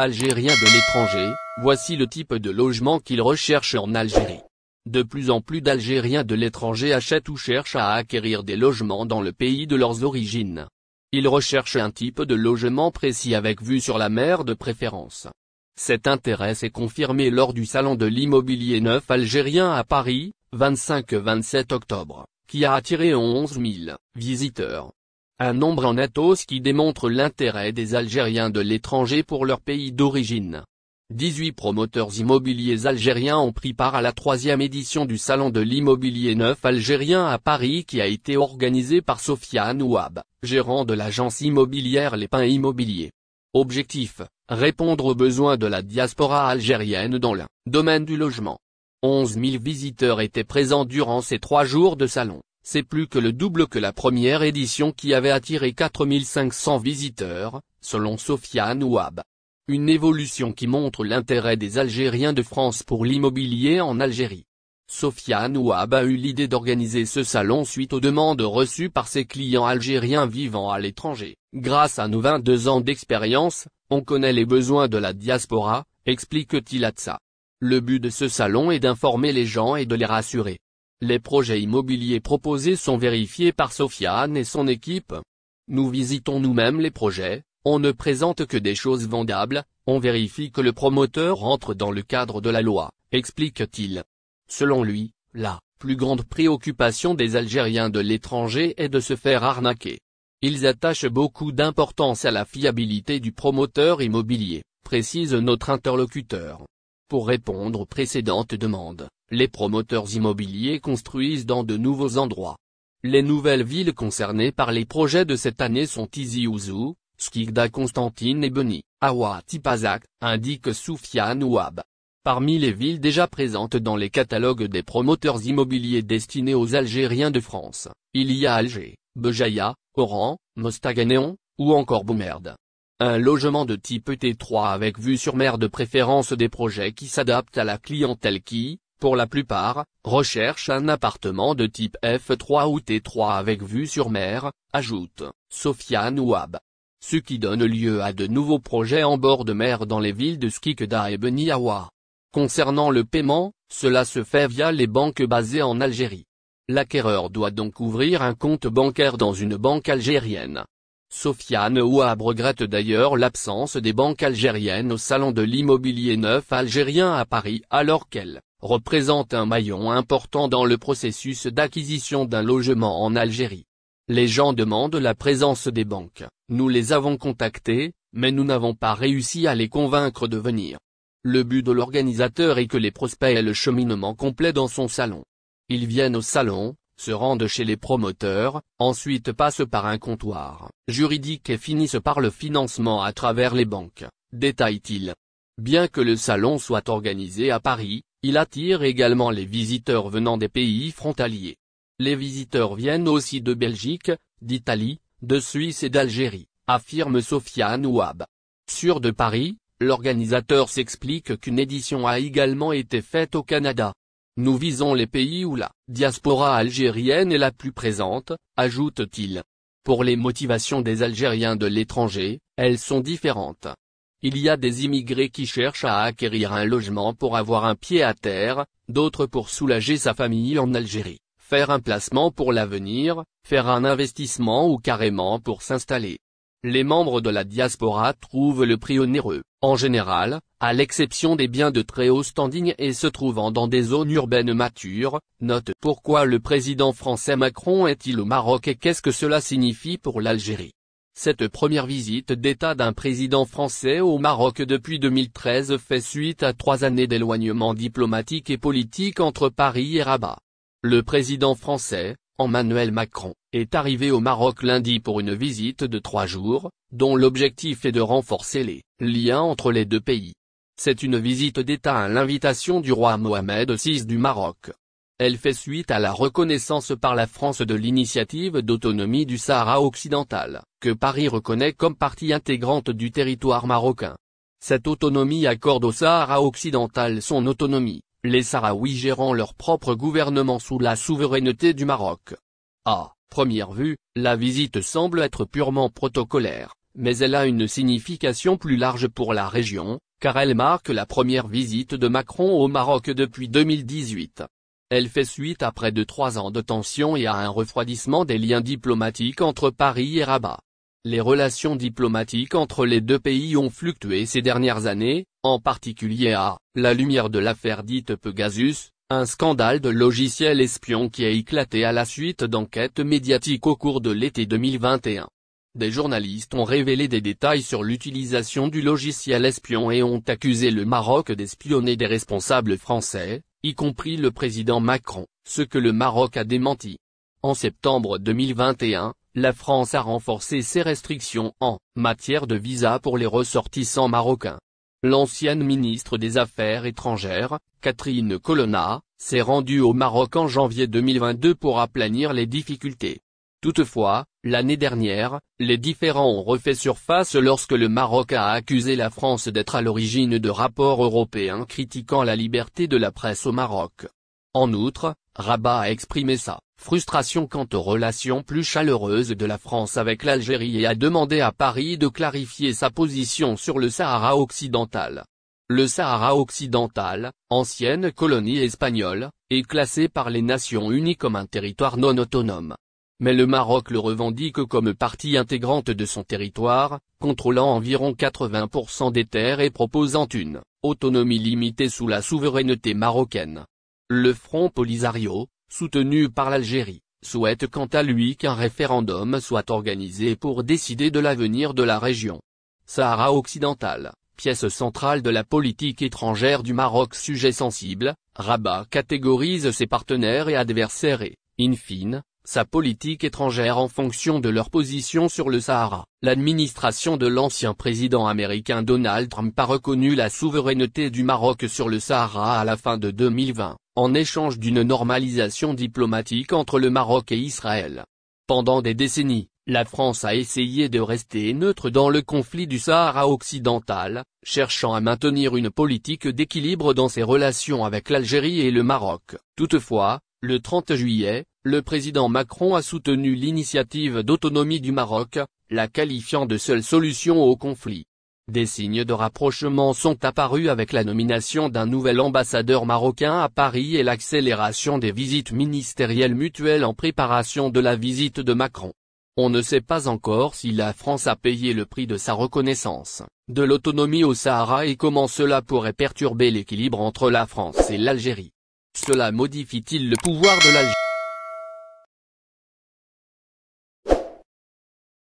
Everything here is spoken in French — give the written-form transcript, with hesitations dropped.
Algériens de l'étranger, voici le type de logement qu'ils recherchent en Algérie. De plus en plus d'Algériens de l'étranger achètent ou cherchent à acquérir des logements dans le pays de leurs origines. Ils recherchent un type de logement précis avec vue sur la mer de préférence. Cet intérêt s'est confirmé lors du Salon de l'immobilier neuf algérien à Paris, 25-27 octobre, qui a attiré 11 000 visiteurs. Un nombre en net hausse qui démontre l'intérêt des Algériens de l'étranger pour leur pays d'origine. 18 promoteurs immobiliers algériens ont pris part à la 3e édition du Salon de l'immobilier neuf algérien à Paris qui a été organisé par Sofiane Ouab, gérant de l'agence immobilière Les Pins Immobilier. Objectif, répondre aux besoins de la diaspora algérienne dans le domaine du logement. 11 000 visiteurs étaient présents durant ces 3 jours de salon. C'est plus que le double que la première édition qui avait attiré 4 500 visiteurs, selon Sofiane Ouab. Une évolution qui montre l'intérêt des Algériens de France pour l'immobilier en Algérie. Sofiane Ouab a eu l'idée d'organiser ce salon suite aux demandes reçues par ses clients algériens vivant à l'étranger. Grâce à nos 22 ans d'expérience, on connaît les besoins de la diaspora, explique-t-il à Tsa. Le but de ce salon est d'informer les gens et de les rassurer. Les projets immobiliers proposés sont vérifiés par Sofiane et son équipe. Nous visitons nous-mêmes les projets, on ne présente que des choses vendables, on vérifie que le promoteur entre dans le cadre de la loi, explique-t-il. Selon lui, la plus grande préoccupation des Algériens de l'étranger est de se faire arnaquer. Ils attachent beaucoup d'importance à la fiabilité du promoteur immobilier, précise notre interlocuteur. Pour répondre aux précédentes demandes, les promoteurs immobiliers construisent dans de nouveaux endroits. Les nouvelles villes concernées par les projets de cette année sont Tizi Ouzou, Skikda Constantine et Beni, Awa Tipazak, indique Soufiane Ouab. Parmi les villes déjà présentes dans les catalogues des promoteurs immobiliers destinés aux Algériens de France, il y a Alger, Béjaïa, Oran, Mostaganéon, ou encore Boumerde. Un logement de type T3 avec vue sur mer de préférence des projets qui s'adaptent à la clientèle qui, pour la plupart, recherche un appartement de type F3 ou T3 avec vue sur mer, ajoute Sofiane Ouab. Ce qui donne lieu à de nouveaux projets en bord de mer dans les villes de Skikda et Beni Awa. Concernant le paiement, cela se fait via les banques basées en Algérie. L'acquéreur doit donc ouvrir un compte bancaire dans une banque algérienne. Sofiane Ouab regrette d'ailleurs l'absence des banques algériennes au Salon de l'immobilier neuf algérien à Paris alors qu'elles représentent un maillon important dans le processus d'acquisition d'un logement en Algérie. Les gens demandent la présence des banques, nous les avons contactés, mais nous n'avons pas réussi à les convaincre de venir. Le but de l'organisateur est que les prospects aient le cheminement complet dans son salon. Ils viennent au salon, se rendent chez les promoteurs, ensuite passent par un comptoir juridique et finissent par le financement à travers les banques, détaille-t-il. Bien que le salon soit organisé à Paris, il attire également les visiteurs venant des pays frontaliers. Les visiteurs viennent aussi de Belgique, d'Italie, de Suisse et d'Algérie, affirme Sofiane Ouab. Sûr de Paris, l'organisateur s'explique qu'une édition a également été faite au Canada. Nous visons les pays où la diaspora algérienne est la plus présente, ajoute-t-il. Pour les motivations des Algériens de l'étranger, elles sont différentes. Il y a des immigrés qui cherchent à acquérir un logement pour avoir un pied à terre, d'autres pour soulager sa famille en Algérie, faire un placement pour l'avenir, faire un investissement ou carrément pour s'installer. Les membres de la diaspora trouvent le prix onéreux, en général, à l'exception des biens de très haut standing et se trouvant dans des zones urbaines matures. Note pourquoi le président français Macron est-il au Maroc et qu'est-ce que cela signifie pour l'Algérie. Cette première visite d'État d'un président français au Maroc depuis 2013 fait suite à 3 années d'éloignement diplomatique et politique entre Paris et Rabat. Le président français, Emmanuel Macron, est arrivé au Maroc lundi pour une visite de 3 jours, dont l'objectif est de renforcer les liens entre les deux pays. C'est une visite d'État à l'invitation du roi Mohamed VI du Maroc. Elle fait suite à la reconnaissance par la France de l'initiative d'autonomie du Sahara occidental, que Paris reconnaît comme partie intégrante du territoire marocain. Cette autonomie accorde au Sahara occidental son autonomie, les Sahraouis gérant leur propre gouvernement sous la souveraineté du Maroc. À première vue, la visite semble être purement protocolaire, mais elle a une signification plus large pour la région, car elle marque la première visite de Macron au Maroc depuis 2018. Elle fait suite à près de 3 ans de tension et à un refroidissement des liens diplomatiques entre Paris et Rabat. Les relations diplomatiques entre les deux pays ont fluctué ces dernières années, en particulier à la lumière de l'affaire dite Pegasus, un scandale de logiciels espions qui a éclaté à la suite d'enquêtes médiatiques au cours de l'été 2021. Des journalistes ont révélé des détails sur l'utilisation du logiciel espion et ont accusé le Maroc d'espionner des responsables français, y compris le président Macron, ce que le Maroc a démenti. En septembre 2021, la France a renforcé ses restrictions en matière de visa pour les ressortissants marocains. L'ancienne ministre des Affaires étrangères, Catherine Colonna, s'est rendue au Maroc en janvier 2022 pour aplanir les difficultés. Toutefois, l'année dernière, les différends ont refait surface lorsque le Maroc a accusé la France d'être à l'origine de rapports européens critiquant la liberté de la presse au Maroc. En outre, Rabat a exprimé sa frustration quant aux relations plus chaleureuses de la France avec l'Algérie et a demandé à Paris de clarifier sa position sur le Sahara occidental. Le Sahara occidental, ancienne colonie espagnole, est classé par les Nations Unies comme un territoire non autonome. Mais le Maroc le revendique comme partie intégrante de son territoire, contrôlant environ 80% des terres et proposant une autonomie limitée sous la souveraineté marocaine. Le Front Polisario, soutenu par l'Algérie, souhaite quant à lui qu'un référendum soit organisé pour décider de l'avenir de la région. Sahara occidental, pièce centrale de la politique étrangère du Maroc. Sujet sensible, Rabat catégorise ses partenaires et adversaires et, in fine, sa politique étrangère en fonction de leur position sur le Sahara. L'administration de l'ancien président américain Donald Trump a reconnu la souveraineté du Maroc sur le Sahara à la fin de 2020, en échange d'une normalisation diplomatique entre le Maroc et Israël. Pendant des décennies, la France a essayé de rester neutre dans le conflit du Sahara occidental, cherchant à maintenir une politique d'équilibre dans ses relations avec l'Algérie et le Maroc. Toutefois, le 30 juillet, le président Macron a soutenu l'initiative d'autonomie du Maroc, la qualifiant de seule solution au conflit. Des signes de rapprochement sont apparus avec la nomination d'un nouvel ambassadeur marocain à Paris et l'accélération des visites ministérielles mutuelles en préparation de la visite de Macron. On ne sait pas encore si la France a payé le prix de sa reconnaissance de l'autonomie au Sahara et comment cela pourrait perturber l'équilibre entre la France et l'Algérie. Cela modifie-t-il le pouvoir de l'Algérie ?